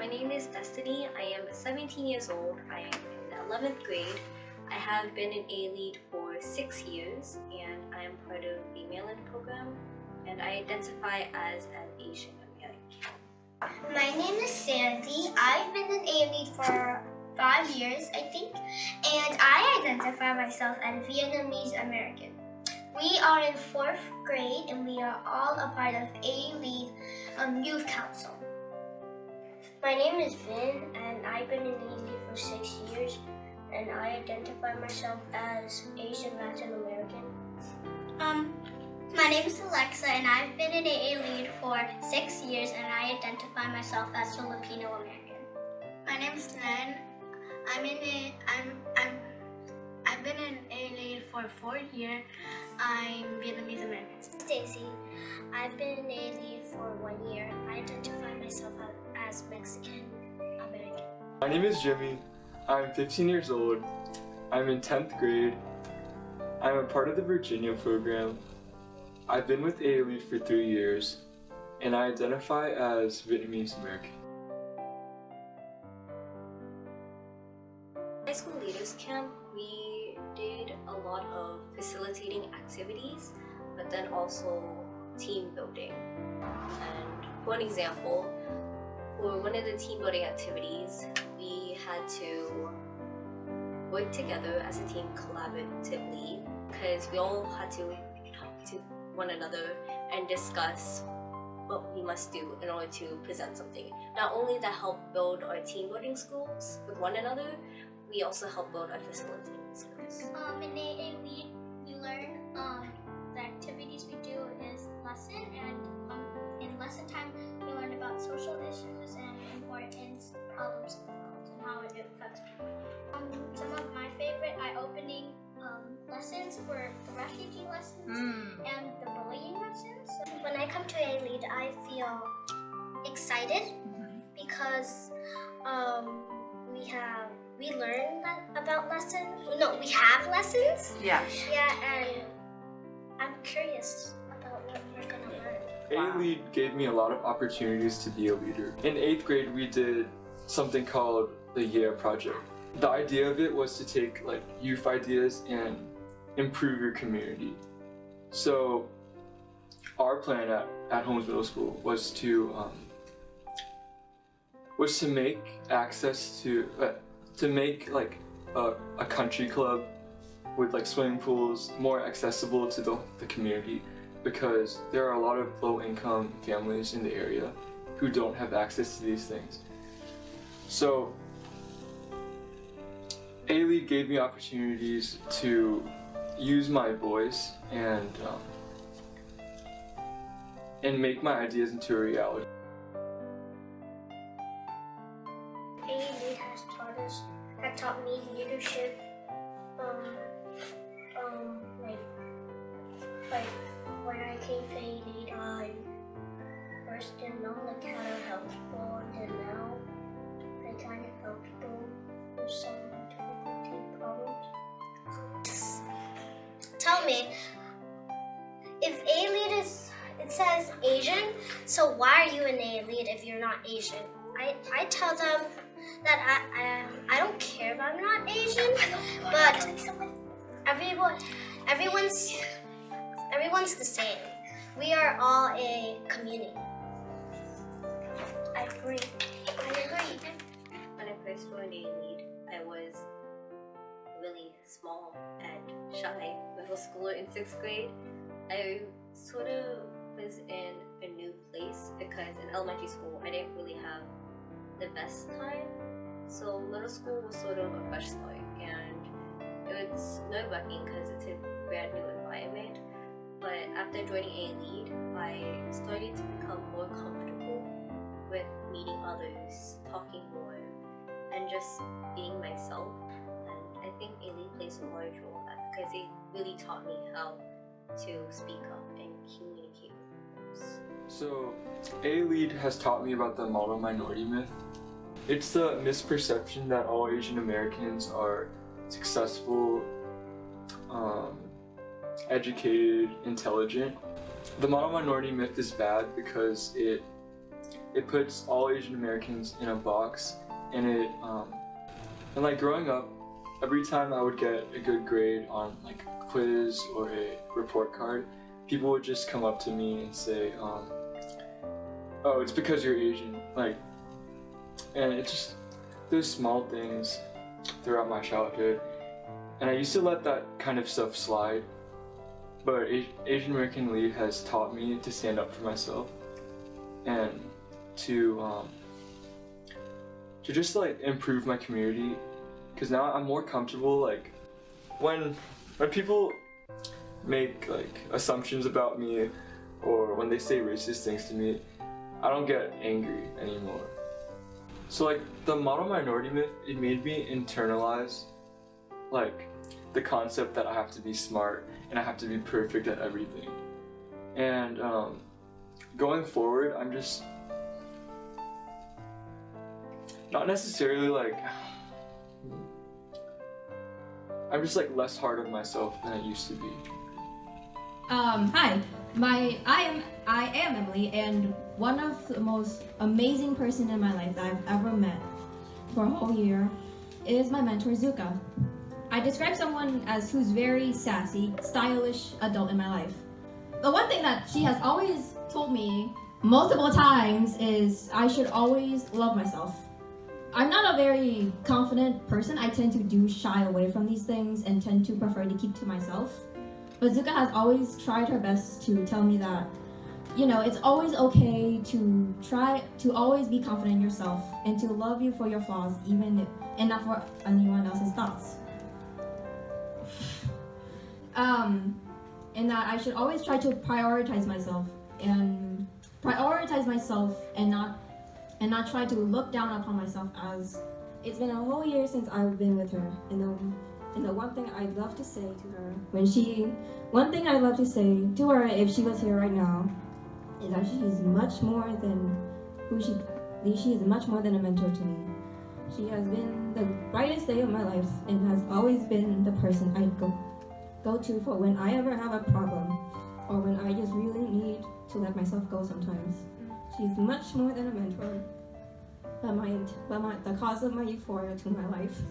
My name is Destiny. I am 17 years old. I am in 11th grade. I have been an A-Lead for 6 years and I am part of the Mail-In program and I identify as an Asian American. My name is Sandy. I've been an A-Lead for 5 years, I think, and I identify myself as Vietnamese American. We are in 4th grade and we are all a part of A-Lead Youth Council. My name is Vin and I've been an A-Lead for 6 years and I identify myself as Asian Latin American. My name is Alexa and I've been an A-Lead for 6 years and I identify myself as Filipino American. My name is Len. I've been an A-Lead for 4 years. I'm Vietnamese American. Stacy. I've been an A-Lead for 1 year. I identify myself as Mexican American. My name is Jimmy. I'm 15 years old. I'm in 10th grade. I'm a part of the Virginia program. I've been with A-Lead for 3 years, and I identify as Vietnamese American. High School Leaders Camp, we did a lot of facilitating activities, but then also team building. And for an example, for one of the team building activities, we had to work together as a team collaboratively because we all had to talk to one another and discuss what we must do in order to present something. Not only that helped build our team building skills with one another, we also help build our facilitating skills. In AA, we learn the activities we do is lesson, and in lesson time we learn about social issues and importance, problems in the world, and how it affects people. Some of my favorite eye-opening lessons were the refugee lessons and the bullying lessons. When I come to A-Lead, I feel excited because we learn about lessons. No, we have lessons. Yeah. Yeah, and I'm curious about what we're gonna learn. A-Lead gave me a lot of opportunities to be a leader. In 8th grade, we did something called the Yeah Project. The idea of it was to take youth ideas and improve your community. So our plan at Holmes Middle School was to make access to make a country club with swimming pools more accessible to the community, because there are a lot of low-income families in the area who don't have access to these things. So A-Lead gave me opportunities to use my voice and make my ideas into a reality. A-Lead has taught me leadership, like when I came to A-Lead, I first didn't know how to help people, and now I kind of help people with some difficulty problems. Tell me, if A-Lead it says Asian, so why are you an A-Lead if you're not Asian? I tell them that I don't care if I'm not Asian, but everyone's the same. We are all a community. I agree. When I first joined A-Lead, I was really small and shy middle schooler in 6th grade. I sort of was in a new place because in elementary school I didn't really have the best time. So middle school was sort of a fresh start and it was nerve-wracking because it's a brand new environment. But after joining A-Lead, I started to become more comfortable with meeting others, talking more, and just being myself. And I think A-Lead plays a large role in that because it really taught me how to speak up and communicate with others. So A-Lead has taught me about the model minority myth. It's the misperception that all Asian Americans are successful, educated, intelligent. The model minority myth is bad because it it puts all Asian Americans in a box, and it and like growing up, every time I would get a good grade on like a quiz or a report card, people would just come up to me and say, oh, it's because you're Asian, like, and it just, those small things throughout my childhood, and I used to let that kind of stuff slide, but Asian American Lead has taught me to stand up for myself, and to just like improve my community, because now I'm more comfortable, like, when people make like assumptions about me, or when they say racist things to me, I don't get angry anymore. So like the model minority myth, it made me internalize like the concept that I have to be smart and I have to be perfect at everything. And going forward, I'm just not necessarily like, I'm just like less hard on myself than I used to be. Hi, I am Emily, and one of the most amazing person in my life that I've ever met for a whole year is my mentor Zuka. I describe someone as who's very sassy, stylish adult in my life. The one thing that she has always told me multiple times is I should always love myself. I'm not a very confident person. I tend to shy away from these things and tend to prefer to keep to myself. But Zuka has always tried her best to tell me that, you know, it's always okay to try to always be confident in yourself and to love you for your flaws, and not for anyone else's thoughts. And that I should always try to prioritize myself and not try to look down upon myself, as it's been a whole year since I've been with her. And the one thing I'd love to say to her if she was here right now is that she is much more than a mentor to me. She has been the brightest day of my life and has always been the person I'd go to for when I ever have a problem or when I just really need to let myself go sometimes. She's much more than a mentor, but the cause of my euphoria to my life.